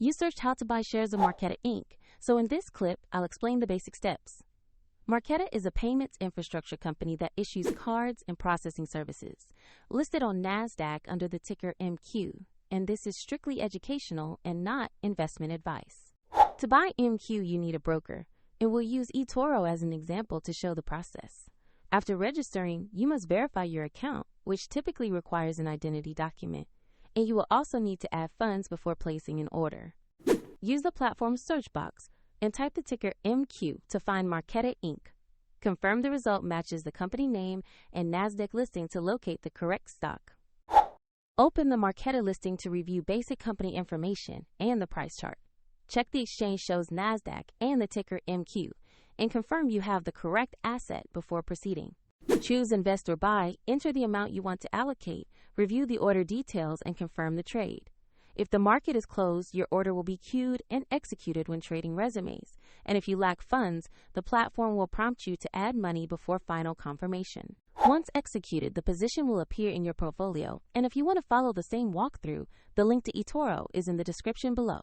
You searched how to buy shares of Marqeta Inc., so in this clip, I'll explain the basic steps. Marqeta is a payments infrastructure company that issues cards and processing services, listed on NASDAQ under the ticker MQ, and this is strictly educational and not investment advice. To buy MQ, you need a broker, and we'll use eToro as an example to show the process. After registering, you must verify your account, which typically requires an identity document, and you will also need to add funds before placing an order. Use the platform's search box and type the ticker MQ to find Marqeta Inc. Confirm the result matches the company name and NASDAQ listing to locate the correct stock. Open the Marqeta listing to review basic company information and the price chart. Check the exchange shows NASDAQ and the ticker MQ, and confirm you have the correct asset before proceeding. Choose Invest or Buy, enter the amount you want to allocate, review the order details, and confirm the trade. If the market is closed, your order will be queued and executed when trading resumes. And if you lack funds, the platform will prompt you to add money before final confirmation. Once executed, the position will appear in your portfolio, and if you want to follow the same walkthrough, the link to eToro is in the description below.